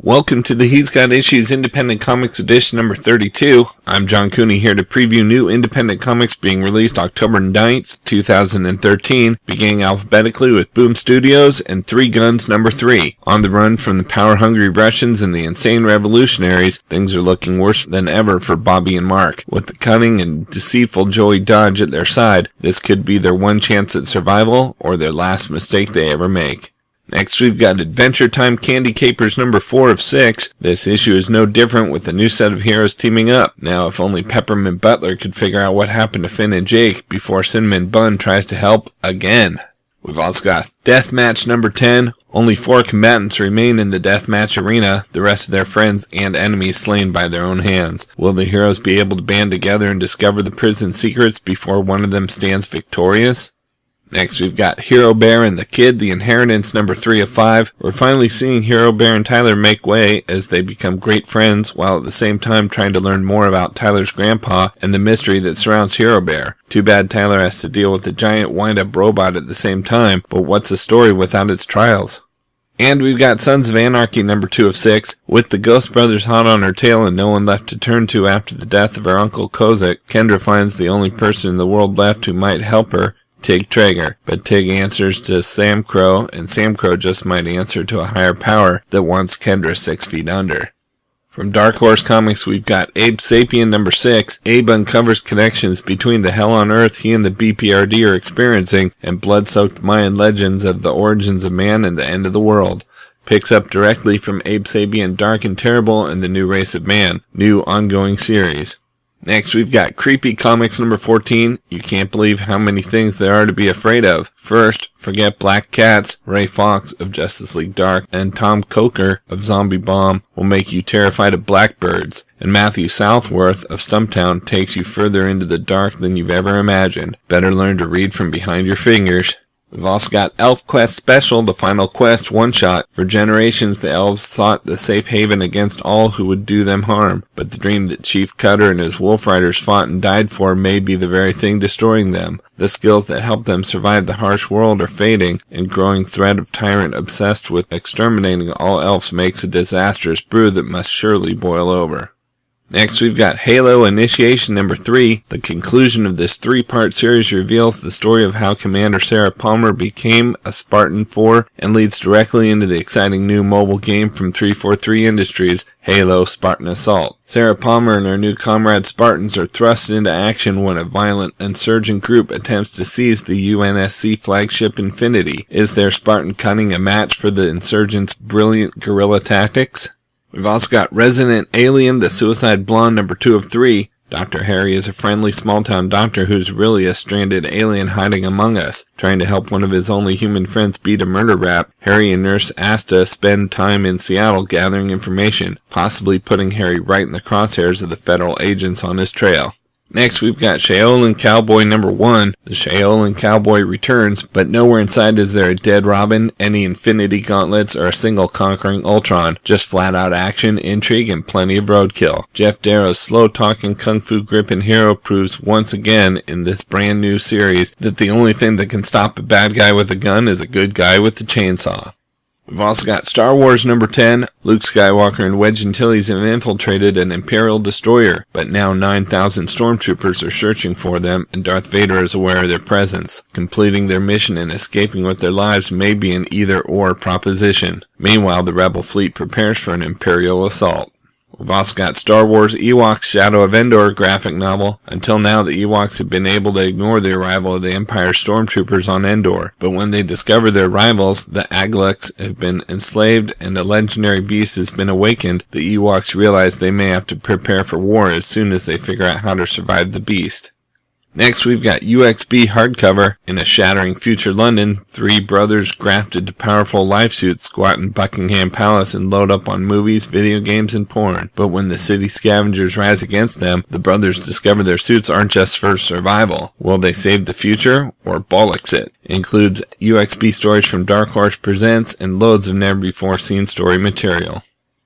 Welcome to the He's Got Issues Independent Comics Edition number 32. I'm John Cooney here to preview new independent comics being released October 9th, 2013, beginning alphabetically with Boom Studios and Three Guns number 3. On the run from the power-hungry Russians and the insane revolutionaries, things are looking worse than ever for Bobby and Mark. With the cunning and deceitful Joey Dodge at their side, this could be their one chance at survival or their last mistake they ever make. Next, we've got Adventure Time Candy Capers number 4 of 6. This issue is no different with a new set of heroes teaming up. Now, if only Peppermint Butler could figure out what happened to Finn and Jake before Cinnamon Bun tries to help again. We've also got Deathmatch number 10. Only 4 combatants remain in the deathmatch arena, the rest of their friends and enemies slain by their own hands. Will the heroes be able to band together and discover the prison secrets before one of them stands victorious? Next, we've got Herobear and the Kid, The Inheritance number 3 of 5. We're finally seeing Herobear and Tyler make way as they become great friends, while at the same time trying to learn more about Tyler's grandpa and the mystery that surrounds Herobear. Too bad Tyler has to deal with the giant wind-up robot at the same time, but what's a story without its trials? And we've got Sons of Anarchy number 2 of 6. With the Ghost Brothers hot on her tail and no one left to turn to after the death of her Uncle Kozak, Kendra finds the only person in the world left who might help her, Tig Traeger, but Tig answers to Sam Crow, and Sam Crow just might answer to a higher power that wants Kendra 6 feet under. From Dark Horse Comics, we've got Abe Sapien number 6. Abe uncovers connections between the hell on earth he and the BPRD are experiencing and blood-soaked Mayan legends of the origins of man and the end of the world. Picks up directly from Abe Sapien Dark and Terrible and the New Race of Man, new ongoing series. Next, we've got Creepy Comics number 14. You can't believe how many things there are to be afraid of. First, forget Black Cats. Ray Fox of Justice League Dark and Tom Coker of Zombie Bomb will make you terrified of blackbirds. And Matthew Southworth of Stumptown takes you further into the dark than you've ever imagined. Better learn to read from behind your fingers. We've also got Elfquest Special, the Final Quest one-shot. For generations, the elves sought the safe haven against all who would do them harm, but the dream that Chief Cutter and his wolf riders fought and died for may be the very thing destroying them. The skills that help them survive the harsh world are fading, and growing threat of tyrant obsessed with exterminating all elves makes a disastrous brew that must surely boil over. Next, we've got Halo Initiation number 3. The conclusion of this 3-part series reveals the story of how Commander Sarah Palmer became a Spartan 4 and leads directly into the exciting new mobile game from 343 Industries, Halo Spartan Assault. Sarah Palmer and her new comrade Spartans are thrust into action when a violent insurgent group attempts to seize the UNSC flagship Infinity. Is their Spartan cunning a match for the insurgents' brilliant guerrilla tactics? We've also got Resident Alien, the Suicide Blonde number 2 of 3. Dr. Harry is a friendly small-town doctor who's really a stranded alien hiding among us. Trying to help one of his only human friends beat a murder rap, Harry and Nurse Asta spend time in Seattle gathering information, possibly putting Harry right in the crosshairs of the federal agents on his trail. Next, we've got Shaolin Cowboy number 1. The Shaolin Cowboy returns, but nowhere inside is there a dead Robin, any Infinity Gauntlets, or a single conquering Ultron. Just flat-out action, intrigue, and plenty of roadkill. Jeff Darrow's slow-talking kung fu gripping hero proves once again in this brand new series that the only thing that can stop a bad guy with a gun is a good guy with a chainsaw. We've also got Star Wars number 10. Luke Skywalker and Wedge Antilles have infiltrated an Imperial destroyer, but now 9,000 stormtroopers are searching for them, and Darth Vader is aware of their presence. Completing their mission and escaping with their lives may be an either-or proposition. Meanwhile, the Rebel fleet prepares for an Imperial assault. We've also got Star Wars Ewoks Shadow of Endor graphic novel. Until now, the Ewoks have been able to ignore the arrival of the Empire stormtroopers on Endor, but when they discover their rivals, the Aglux, have been enslaved and a legendary beast has been awakened, the Ewoks realize they may have to prepare for war as soon as they figure out how to survive the beast. Next, we've got UXB hardcover. In a shattering future London, 3 brothers grafted to powerful life suits squat in Buckingham Palace and load up on movies, video games, and porn. But when the city scavengers rise against them, the brothers discover their suits aren't just for survival. Will they save the future, or bollocks it? Includes UXB stories from Dark Horse Presents and loads of never-before-seen story material.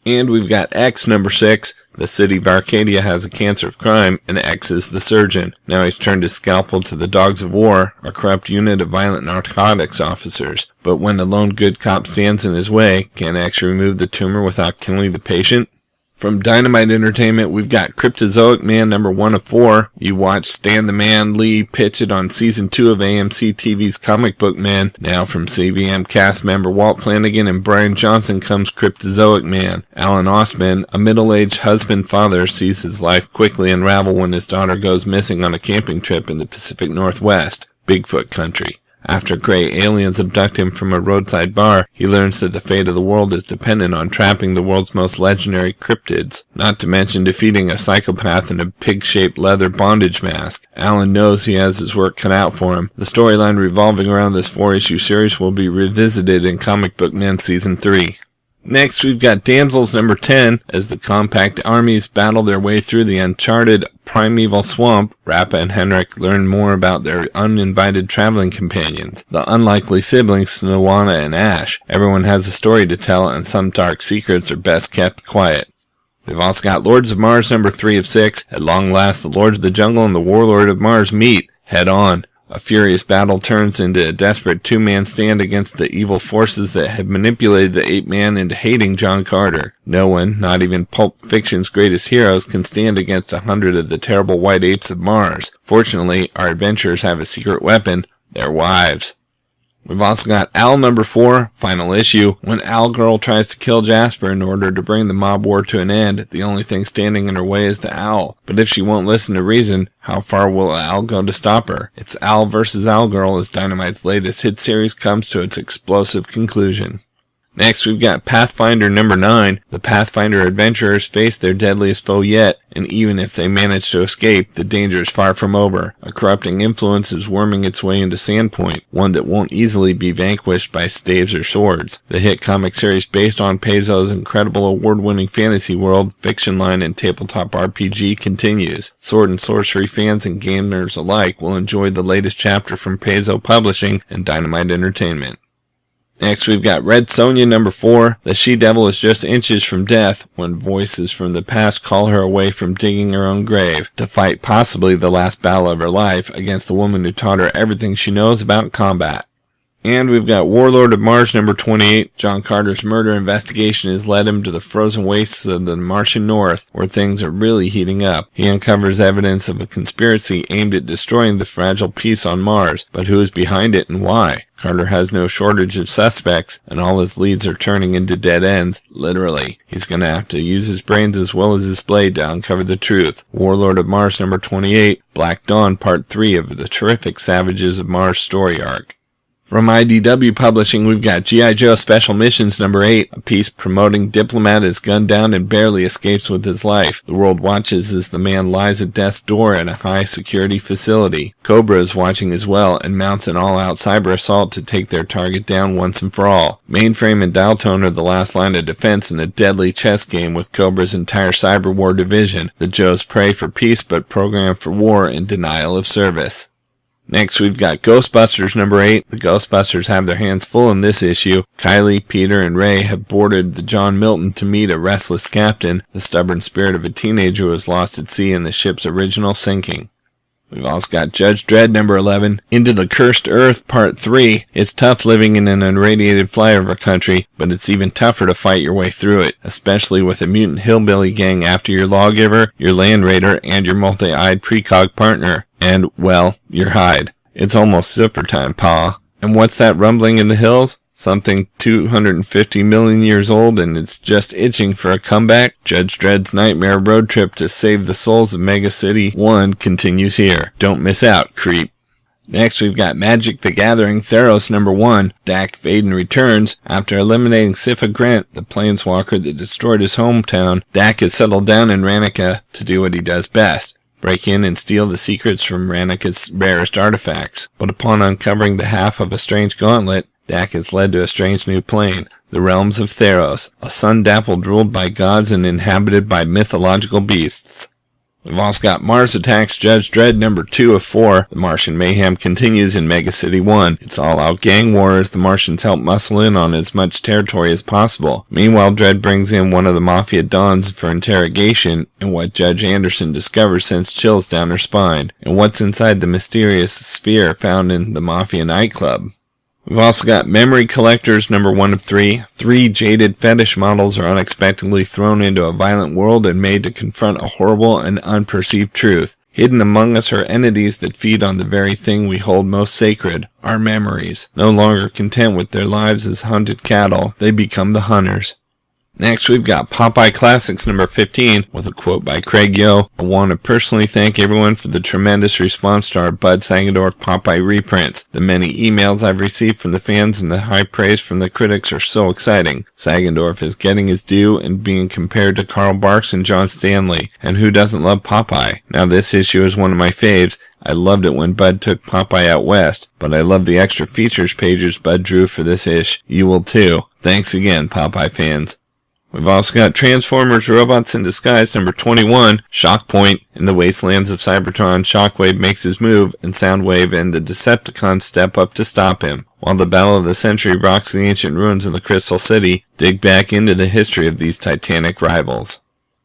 And we've got X number 6. The city of Arcadia has a cancer of crime, and X is the surgeon. Now he's turned his scalpel to the Dogs of War, a corrupt unit of violent narcotics officers. But when a lone good cop stands in his way, can X remove the tumor without killing the patient? From Dynamite Entertainment, we've got Cryptozoic Man number 1 of 4. You watched Stan the Man Lee pitch it on Season 2 of AMC TV's Comic Book Man. Now from CBM cast member Walt Flanagan and Brian Johnson comes Cryptozoic Man. Alan Ostman, a middle-aged husband-father, sees his life quickly unravel when his daughter goes missing on a camping trip in the Pacific Northwest, Bigfoot country. After gray aliens abduct him from a roadside bar, he learns that the fate of the world is dependent on trapping the world's most legendary cryptids, not to mention defeating a psychopath in a pig-shaped leather bondage mask. Alan knows he has his work cut out for him. The storyline revolving around this 4-issue series will be revisited in Comic Book Man Season 3. Next, we've got Damsels number 10. As the compact armies battle their way through the uncharted primeval swamp, Rappa and Henrik learn more about their uninvited traveling companions, the unlikely siblings Snowana and Ash. Everyone has a story to tell, and some dark secrets are best kept quiet. We've also got Lords of Mars number 3 of 6. At long last, the Lords of the Jungle and the Warlord of Mars meet head on. A furious battle turns into a desperate two-man stand against the evil forces that have manipulated the ape-man into hating John Carter. No one, not even Pulp Fiction's greatest heroes, can stand against 100 of the terrible white apes of Mars. Fortunately, our adventurers have a secret weapon, their wives. We've also got Owl number 4, final issue. When Owlgirl tries to kill Jasper in order to bring the mob war to an end, the only thing standing in her way is the owl. But if she won't listen to reason, how far will Owl go to stop her? It's Owl vs. Owlgirl as Dynamite's latest hit series comes to its explosive conclusion. Next, we've got Pathfinder number 9. The Pathfinder adventurers face their deadliest foe yet, and even if they manage to escape, the danger is far from over. A corrupting influence is worming its way into Sandpoint, one that won't easily be vanquished by staves or swords. The hit comic series based on Paizo's incredible award-winning fantasy world, fiction line, and tabletop RPG continues. Sword and sorcery fans and gamers alike will enjoy the latest chapter from Paizo Publishing and Dynamite Entertainment. Next, we've got Red Sonja number 4. The she-devil is just inches from death when voices from the past call her away from digging her own grave to fight possibly the last battle of her life against the woman who taught her everything she knows about combat. And we've got Warlord of Mars number 28. John Carter's murder investigation has led him to the frozen wastes of the Martian North, where things are really heating up. He uncovers evidence of a conspiracy aimed at destroying the fragile peace on Mars, but who is behind it and why? Carter has no shortage of suspects, and all his leads are turning into dead ends, literally. He's gonna have to use his brains as well as his blade to uncover the truth. Warlord of Mars number 28, Black Dawn Part 3 of the terrific Savages of Mars story arc. From IDW Publishing, we've got G.I.Joe Special Missions number 8, a piece promoting diplomat is gunned down and barely escapes with his life. The world watches as the man lies at death's door in a high-security facility. Cobra is watching as well and mounts an all-out cyber assault to take their target down once and for all. Mainframe and Dial Tone are the last line of defense in a deadly chess game with Cobra's entire cyber war division. The Joes pray for peace but program for war and denial of service. Next, we've got Ghostbusters number 8. The Ghostbusters have their hands full in this issue. Kylie, Peter, and Ray have boarded the John Milton to meet a restless captain, the stubborn spirit of a teenager who was lost at sea in the ship's original sinking. We've also got Judge Dredd number 11. Into the Cursed Earth Part 3. It's tough living in an unradiated flyover country, but it's even tougher to fight your way through it, especially with a mutant hillbilly gang after your lawgiver, your land raider, and your multi-eyed precog partner. And, well, your hide. It's almost super time, Pa. And what's that rumbling in the hills? Something 250 million years old and it's just itching for a comeback? Judge Dredd's nightmare road trip to save the souls of Mega City 1 continues here. Don't miss out, creep. Next, we've got Magic the Gathering Theros number 1. Dak Vaden returns. After eliminating Siffa Grant, the planeswalker that destroyed his hometown, Dak has settled down in Ravnica to do what he does best. Break in and steal the secrets from Ravnica's rarest artifacts. But upon uncovering the half of a strange gauntlet, Dak is led to a strange new plane, the realms of Theros, a sun dappled ruled by gods and inhabited by mythological beasts. We've also got Mars Attacks Judge Dredd number 2 of 4. The Martian mayhem continues in Mega City 1. It's all out gang war as the Martians help muscle in on as much territory as possible. Meanwhile, Dredd brings in one of the Mafia Dons for interrogation, and what Judge Anderson discovers sends chills down her spine. And what's inside the mysterious sphere found in the Mafia nightclub. We've also got Memory Collectors number 1 of 3. 3 jaded fetish models are unexpectedly thrown into a violent world and made to confront a horrible and unperceived truth. Hidden among us are entities that feed on the very thing we hold most sacred, our memories. No longer content with their lives as hunted cattle, they become the hunters. Next, we've got Popeye Classics number 15 with a quote by Craig Yo. I want to personally thank everyone for the tremendous response to our Bud Sagendorf Popeye reprints. The many emails I've received from the fans and the high praise from the critics are so exciting. Sagendorf is getting his due and being compared to Carl Barks and John Stanley. And who doesn't love Popeye? Now this issue is one of my faves. I loved it when Bud took Popeye out west, but I love the extra features pages Bud drew for this ish. You will too. Thanks again, Popeye fans. We've also got Transformers Robots in Disguise number 21, Shockpoint. In the wastelands of Cybertron, Shockwave makes his move, and Soundwave and the Decepticons step up to stop him. While the Battle of the Century rocks the ancient ruins of the Crystal City, dig back into the history of these titanic rivals.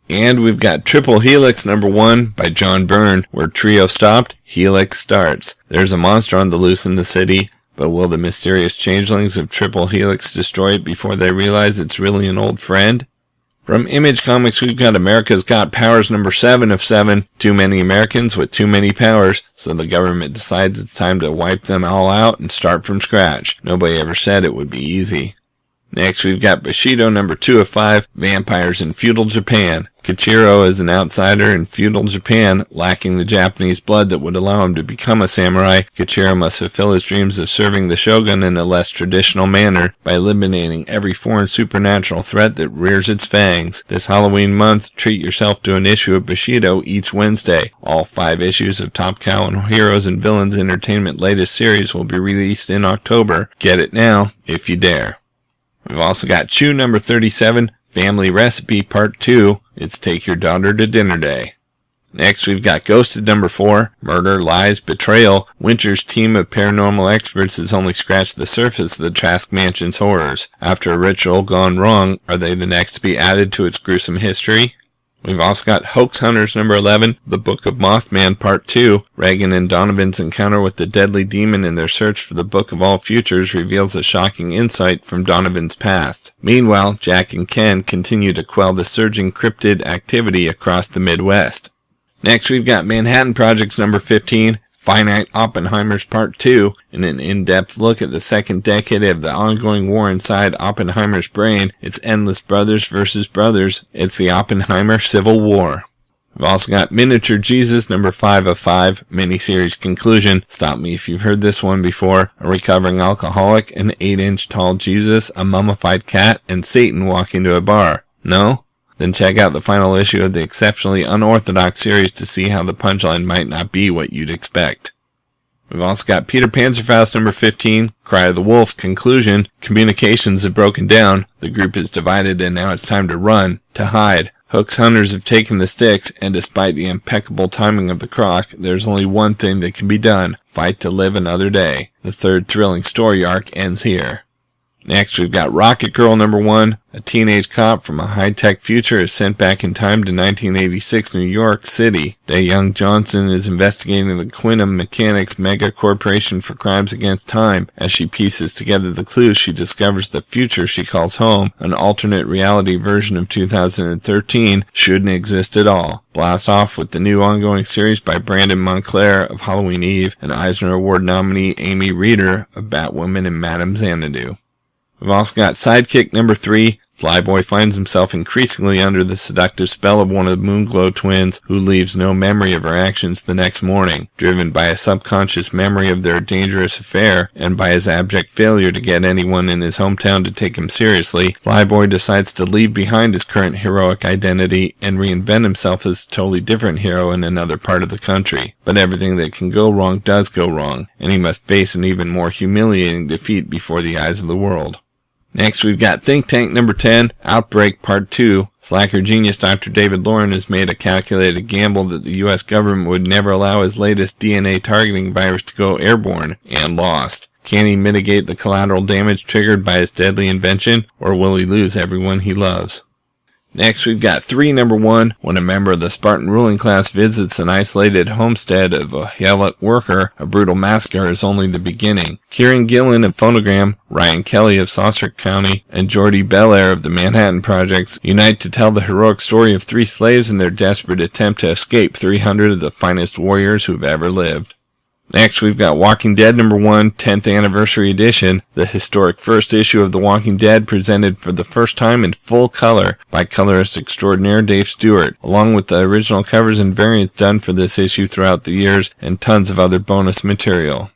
And we've got Triple Helix number 1 by John Byrne. Where Trio stopped, Helix starts. There's a monster on the loose in the city. But will the mysterious changelings of Triple Helix destroy it before they realize it's really an old friend? From Image Comics, we've got America's Got Powers number 7 of 7. Too many Americans with too many powers, so the government decides it's time to wipe them all out and start from scratch. Nobody ever said it would be easy. Next, we've got Bushido number 2 of 5, Vampires in Feudal Japan. Kichiro is an outsider in feudal Japan, lacking the Japanese blood that would allow him to become a samurai. Kichiro must fulfill his dreams of serving the shogun in a less traditional manner by eliminating every foreign supernatural threat that rears its fangs. This Halloween month, treat yourself to an issue of Bushido each Wednesday. All 5 issues of Top Cow and Heroes and Villains Entertainment latest series will be released in October. Get it now, if you dare. We've also got Chew number 37, Family Recipe Part 2. It's Take Your Daughter to Dinner Day. Next, we've got Ghosted number 4, Murder, Lies, Betrayal. Winter's team of paranormal experts has only scratched the surface of the Trask Mansion's horrors. After a ritual gone wrong, are they the next to be added to its gruesome history? We've also got Hoax Hunters number 11, The Book of Mothman Part 2. Reagan and Donovan's encounter with the deadly demon in their search for the Book of All Futures reveals a shocking insight from Donovan's past. Meanwhile, Jack and Ken continue to quell the surging cryptid activity across the Midwest. Next, we've got Manhattan Projects number 15, Finite Oppenheimers Part 2, in an in-depth look at the second decade of the ongoing war inside Oppenheimer's brain. It's endless brothers versus brothers. It's the Oppenheimer Civil War. We've also got Miniature Jesus number 5 of 5, miniseries conclusion. Stop me if you've heard this one before. A recovering alcoholic, an 8-inch tall Jesus, a mummified cat, and Satan walk into a bar. No? Then check out the final issue of the exceptionally unorthodox series to see how the punchline might not be what you'd expect. We've also got Peter Panzerfaust number 15, Cry of the Wolf conclusion. Communications have broken down. The group is divided and now it's time to run, to hide. Hook's hunters have taken the sticks, and despite the impeccable timing of the croc, there's only one thing that can be done. Fight to live another day. The third thrilling story arc ends here. Next, we've got Rocket Girl number 1. A teenage cop from a high-tech future is sent back in time to 1986 New York City. Dae-Young Johnson is investigating the Quantum Mechanics mega corporation for crimes against time. As she pieces together the clues, she discovers the future she calls home, an alternate reality version of 2013, shouldn't exist at all. Blast off with the new ongoing series by Brandon Montclair of Halloween Eve and Eisner Award nominee Amy Reeder of Batwoman and Madame Xanadu. We've also got Sidekick number 3. Flyboy finds himself increasingly under the seductive spell of one of the Moonglow twins, who leaves no memory of her actions the next morning. Driven by a subconscious memory of their dangerous affair, and by his abject failure to get anyone in his hometown to take him seriously, Flyboy decides to leave behind his current heroic identity and reinvent himself as a totally different hero in another part of the country. But everything that can go wrong does go wrong, and he must face an even more humiliating defeat before the eyes of the world. Next, we've got Think Tank number 10, Outbreak Part 2. Slacker genius Dr. David Lauren has made a calculated gamble that the U.S. government would never allow his latest DNA targeting virus to go airborne, and lost. Can he mitigate the collateral damage triggered by his deadly invention, or will he lose everyone he loves? Next, we've got 3 number 1, when a member of the Spartan ruling class visits an isolated homestead of a Helix worker, a brutal massacre is only the beginning. Kieran Gillen of Phonogram, Ryan Kelly of Saucer County, and Jordy Belair of the Manhattan Projects unite to tell the heroic story of 3 slaves in their desperate attempt to escape 300 of the finest warriors who've ever lived. Next, we've got Walking Dead number 1, 10th Anniversary Edition, the historic first issue of The Walking Dead presented for the first time in full color by colorist extraordinaire Dave Stewart, along with the original covers and variants done for this issue throughout the years and tons of other bonus material.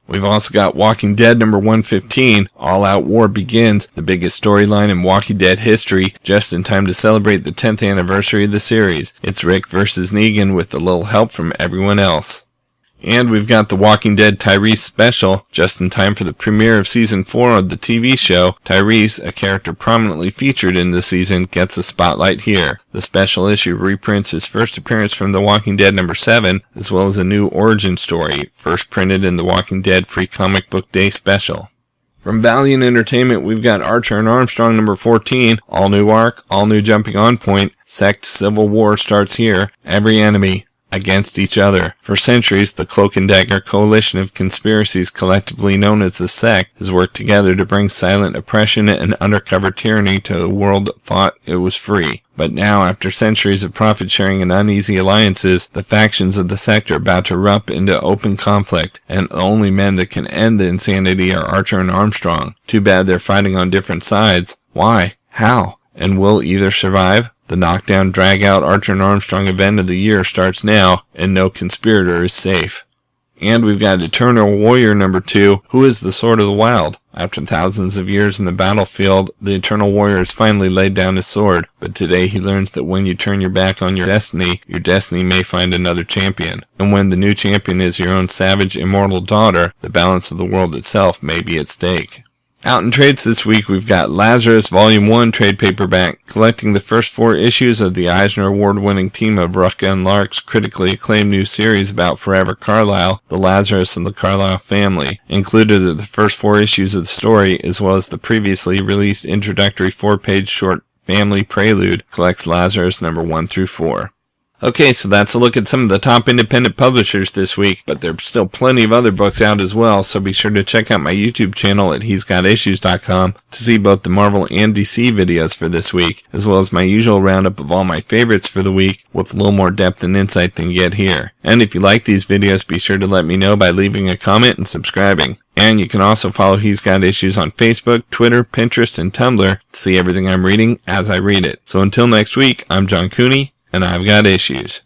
We've also got Walking Dead number 115, All Out War Begins, the biggest storyline in Walking Dead history, just in time to celebrate the 10th anniversary of the series. It's Rick versus Negan with a little help from everyone else. And we've got the Walking Dead Tyrese special, just in time for the premiere of Season 4 of the TV show. Tyrese, a character prominently featured in the season, gets a spotlight here. The special issue reprints his first appearance from The Walking Dead number 7, as well as a new origin story, first printed in the Walking Dead Free Comic Book Day special. From Valiant Entertainment, we've got Archer and Armstrong number 14, all new arc, all new jumping on point, Sect Civil War starts here, every enemy against each other. For centuries, the Cloak and Dagger coalition of conspiracies collectively known as the Sect has worked together to bring silent oppression and undercover tyranny to a world that thought it was free. But now, after centuries of profit-sharing and uneasy alliances, the factions of the Sect are about to erupt into open conflict, and the only men that can end the insanity are Archer and Armstrong. Too bad they're fighting on different sides. Why? How? And will either survive? The knockdown, drag-out Archer and Armstrong event of the year starts now, and no conspirator is safe. And we've got Eternal Warrior number 2, Who is the Sword of the Wild? After thousands of years in the battlefield, the Eternal Warrior has finally laid down his sword, but today he learns that when you turn your back on your destiny may find another champion. And when the new champion is your own savage, immortal daughter, the balance of the world itself may be at stake. Out in trades this week, we've got Lazarus Volume 1 trade paperback, collecting the first 4 issues of the Eisner Award-winning team of Rucka and Lark's critically acclaimed new series about Forever Carlyle, the Lazarus and the Carlyle family. Included are the first 4 issues of the story, as well as the previously released introductory 4-page short Family Prelude, collects Lazarus number 1 through 4. Okay, so that's a look at some of the top independent publishers this week, but there's still plenty of other books out as well, so be sure to check out my YouTube channel at he'sgotissues.com to see both the Marvel and DC videos for this week, as well as my usual roundup of all my favorites for the week with a little more depth and insight than you get here. And if you like these videos, be sure to let me know by leaving a comment and subscribing. And you can also follow He's Got Issues on Facebook, Twitter, Pinterest, and Tumblr to see everything I'm reading as I read it. So until next week, I'm John Cooney, and I've got issues.